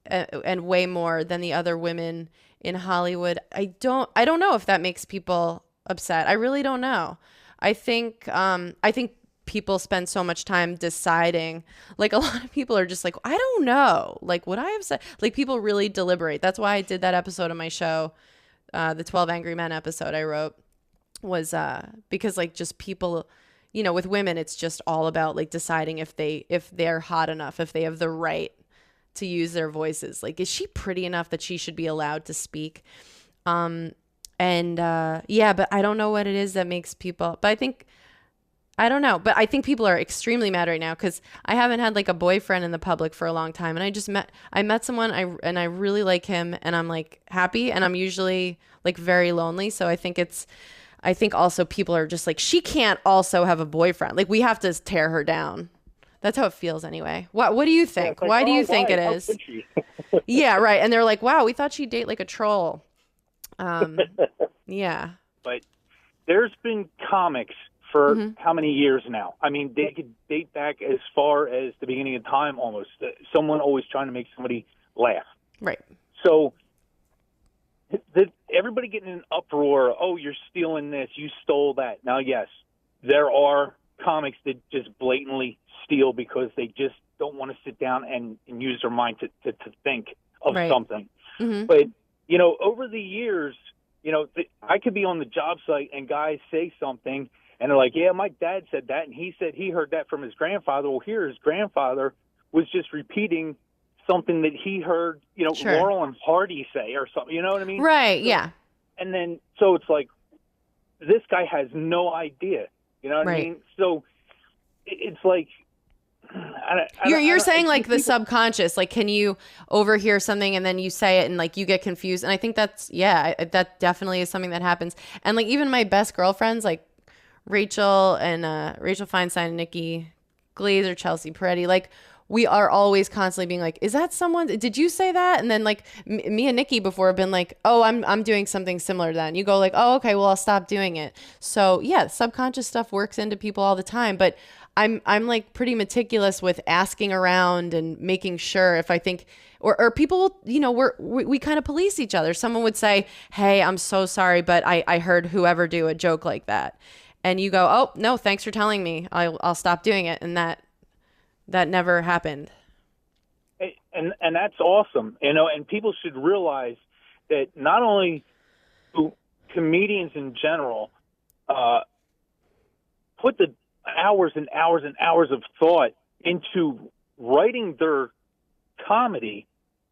way more than the other women in Hollywood, I don't know if that makes people upset. I really don't know. I think people spend so much time deciding. Like a lot of people are just like, I don't know. Like, would I have said? Like people really deliberate. That's why I did that episode of my show, the 12 Angry Men episode I wrote, was because like just people, with women, it's just all about like deciding if they're hot enough, if they have the right to use their voices. Like, is she pretty enough that she should be allowed to speak? But I don't know what it is that makes people. But I think I don't know, but I think people are extremely mad right now because I haven't had like a boyfriend in the public for a long time, and I met someone and I really like him, and I'm like happy, and I'm usually like very lonely, so I think also people are just like, she can't also have a boyfriend, like we have to tear her down. That's how it feels anyway. What do you think? Like, why do you think why? it How is? could she? Yeah, right. And they're like, wow, we thought she'd date like a troll. Yeah. But there's been comics for how many years now? I mean, they could date back as far as the beginning of time almost. Someone always trying to make somebody laugh. Right. So everybody getting an uproar, oh, you're stealing this, you stole that. Now, yes, there are comics that just blatantly steal because they just don't want to sit down and use their mind to think of something. But, you know, over the years, you know, I could be on the job site and guys say something and they're like, yeah, my dad said that, and he said he heard that from his grandfather. Well, here his grandfather was just repeating something that he heard, you know, Laurel and Hardy say or something. You know what I mean? Right, so, yeah. And then, so it's like, this guy has no idea. You know what I mean? So it's like, you're saying like the subconscious, like can you overhear something and then you say it and like you get confused, and I think that's that definitely is something that happens. And like even my best girlfriends like Rachel Feinstein and Nikki Glazer, Chelsea Peretti, like we are always constantly being like, is that someone, did you say that? And then like me and Nikki before have been like, oh, I'm doing something similar to that, and you go like, oh, okay, well I'll stop doing it. So yeah, subconscious stuff works into people all the time, but I'm like pretty meticulous with asking around and making sure if I think, or people, you know, we kind of police each other. Someone would say, hey, I'm so sorry, but I heard whoever do a joke like that. And you go, oh, no, thanks for telling me. I'll stop doing it. And that never happened. And that's awesome. You know, and people should realize that not only do comedians in general put the hours and hours and hours of thought into writing their comedy,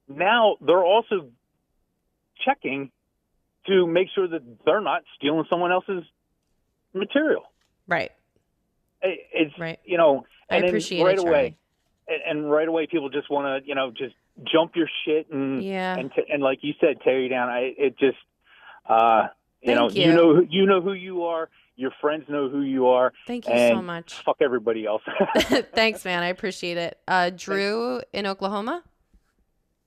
now they're also checking to make sure that they're not stealing someone else's material. Right. It's right. You know, and I appreciate then right it, away, and right away people just want to, you know, just jump your shit and and like you said, tear you down. You know who you are. Your friends know who you are. Thank you so much. Fuck everybody else. Thanks, man. I appreciate it. Drew in Oklahoma.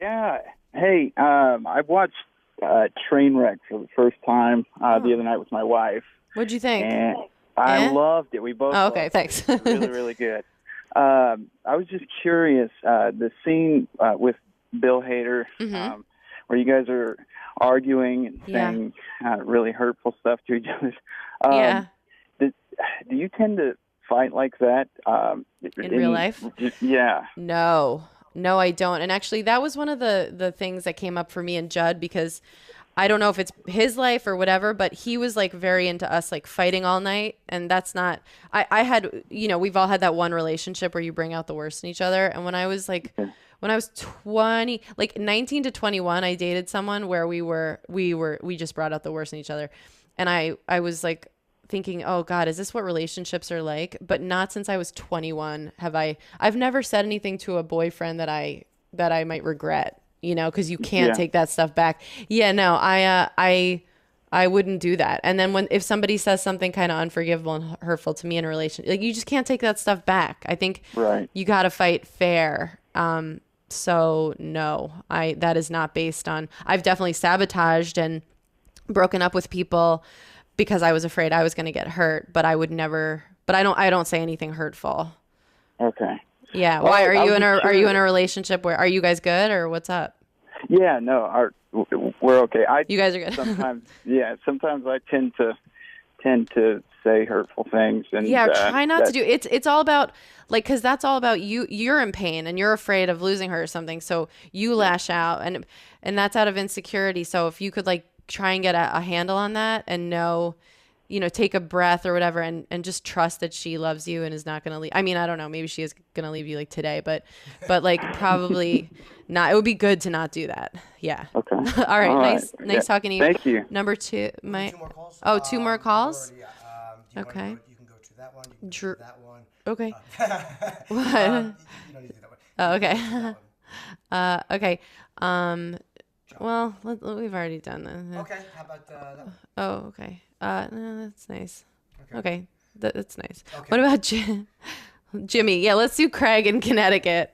Yeah. Hey, I watched Trainwreck for the first time the other night with my wife. What'd you think? And I loved it. We both. Oh, okay. Thanks. Really, really good. I was just curious. The scene with Bill Hader, where you guys are arguing and saying really hurtful stuff to each other. Do you tend to fight like that in real life? Yeah. No, I don't. And actually, that was one of the things that came up for me and Judd, because I don't know if it's his life or whatever, but he was like very into us like fighting all night. And that's not, I had, you know, we've all had that one relationship where you bring out the worst in each other. And when I was like, when I was 20, like 19 to 21, I dated someone where we just brought out the worst in each other. And I was like thinking, oh God, is this what relationships are like? But not since I was 21 I've never said anything to a boyfriend that I might regret, you know, because you can't take that stuff back. Yeah, no, I wouldn't do that. And then if somebody says something kind of unforgivable and hurtful to me in a relationship, like you just can't take that stuff back. I think you got to fight fair. So no, that is not based on, I've definitely sabotaged and broken up with people because I was afraid I was going to get hurt, but I would never, but I don't say anything hurtful. Okay. Yeah. Why are you in a relationship where, are you guys good or what's up? Yeah, no, we're okay. You guys are good. Sometimes I tend to say hurtful things, and try not to do it. It's all about like, cause that's all about you. You're in pain and you're afraid of losing her or something. So you lash out and that's out of insecurity. So if you could like try and get a handle on that and know, you know, take a breath or whatever and just trust that she loves you and is not going to leave. I mean, I don't know, maybe she is going to leave you like today, but like probably not. It would be good to not do that. Yeah. Okay. All right. Nice talking to you. Thank you. Number two, 2 more calls. Oh, 2 more calls? Do you okay. you can go to that one. You can Drew. that one. Okay. What? You don't need to do that one. Oh, okay. That one. Okay. Well, we've already done that. Okay. How about that one? Oh, okay. No, that's nice. Okay. That's nice. Okay. What about Jimmy? Yeah, let's do Craig in Connecticut.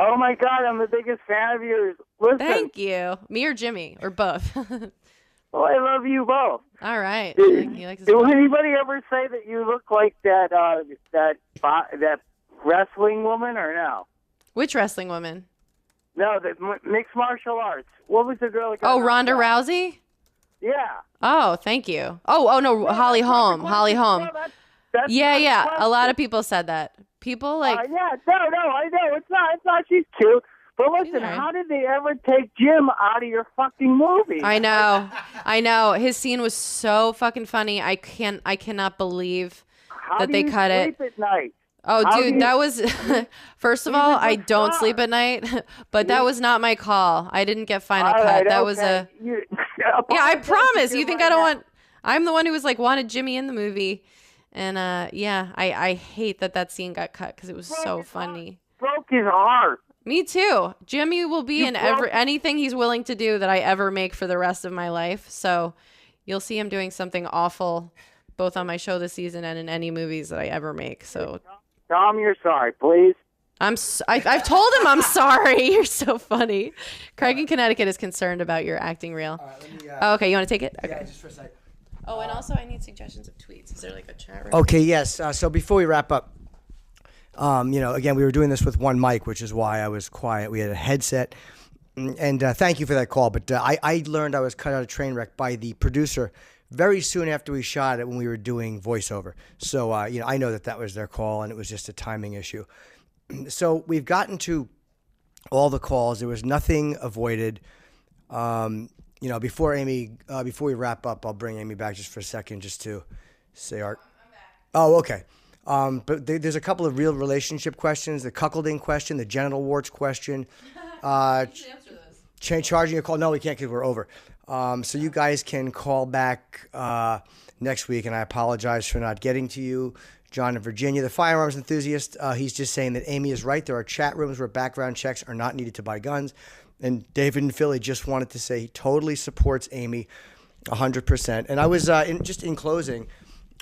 Oh my God, I'm the biggest fan of yours. Listen, Thank you. Me or Jimmy or both. well, I love you both. All right. Did Like anybody ever say that you look like that wrestling woman or no? Which wrestling woman? No, the mixed martial arts. What was the girl? That got Oh, Ronda knocked out? Rousey? Yeah. Oh, thank you. Oh no, Holly Holm. Holly Holm. No, that's Yeah, not a yeah. A question. lot of people said that. People like yeah, no, I know. It's not. She's cute. But listen, all right. how did they ever take Jim out of your fucking movie? I know. His scene was so fucking funny. I cannot believe How that do they you cut it. sleep at night? Oh, How do dude, you- that was first of He all, was a I don't star. sleep at night, but that was not my call. I didn't get final All cut. right, That okay. was a You- Yeah, I apologize promise. to You Jim think right I don't now. want I'm the one who was like wanted Jimmy in the movie. And yeah, I hate that scene got cut because it was so funny. Broke his heart. Me too. Jimmy will be in anything he's willing to do that I ever make for the rest of my life. So you'll see him doing something awful both on my show this season and in any movies that I ever make. So Tom, you're sorry, please. I've told him I'm sorry. You're so funny. Craig in Connecticut is concerned about your acting reel. All right, let me, Oh, okay, you want to take it? Okay. Yeah, just for a second. Oh, and also I need suggestions of tweets. Is there like a chat room? Okay, yes. So before we wrap up, again, we were doing this with one mic, which is why I was quiet. We had a headset. And thank you for that call. But I learned I was cut out of Trainwreck by the producer very soon after we shot it when we were doing voiceover. So, I know that was their call, and it was just a timing issue. So we've gotten to all the calls. There was nothing avoided. Before we wrap up, I'll bring Amy back just for a second just to say our... I'm back. Oh, okay. But there's a couple of real relationship questions, the cuckolding question, the genital warts question. Charging a call. No, we can't because we're over. So you guys can call back next week, and I apologize for not getting to you. John in Virginia, the firearms enthusiast, he's just saying that Amy is right. There are chat rooms where background checks are not needed to buy guns. And David in Philly just wanted to say he totally supports Amy 100%. And I was, in closing,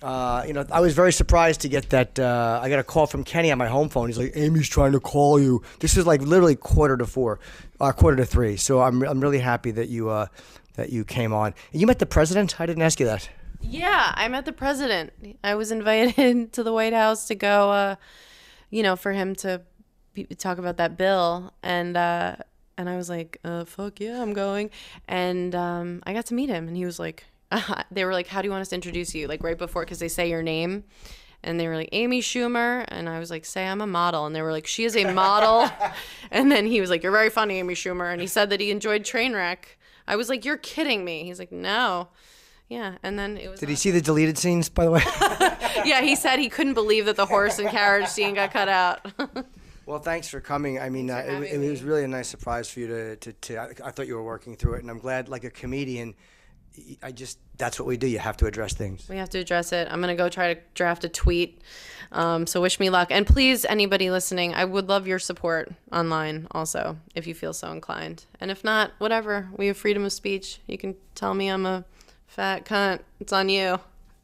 I was very surprised to get that. I got a call from Kenny on my home phone. He's like, Amy's trying to call you. This is like literally 2:45. So I'm really happy that you came on. And you met the president? I didn't ask you that. Yeah, I met the president. I was invited to the White House to go, for him to talk about that bill. And I was like, fuck yeah, I'm going. And I got to meet him. And he was like, they were like, how do you want us to introduce you? Like right before, because they say your name. And they were like, Amy Schumer. And I was like, say I'm a model. And they were like, she is a model. And then he was like, you're very funny, Amy Schumer. And he said that he enjoyed Trainwreck. I was like, you're kidding me. He's like, no. Yeah, and then it was... Did he see the deleted scenes, by the way? Yeah, he said he couldn't believe that the horse and carriage scene got cut out. Well, thanks for coming. I mean, it was really a nice surprise for you to I thought you were working through it, and I'm glad, like a comedian, that's what we do. You have to address things. We have to address it. I'm going to go try to draft a tweet. So wish me luck. And please, anybody listening, I would love your support online also, if you feel so inclined. And if not, whatever. We have freedom of speech. You can tell me I'm a fat cunt. It's on you.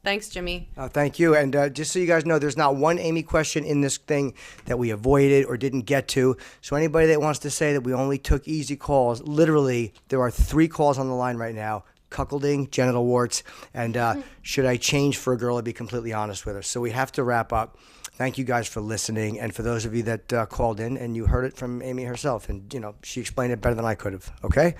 Thanks, Jimmy. Thank you. And just so you guys know, there's not one Amy question in this thing that we avoided or didn't get to. So anybody that wants to say that we only took easy calls, literally, there are 3 calls on the line right now. Cuckolding, genital warts, and should I change for a girl? I'd be completely honest with her. So we have to wrap up. Thank you guys for listening. And for those of you that called in and you heard it from Amy herself, and, she explained it better than I could have. Okay?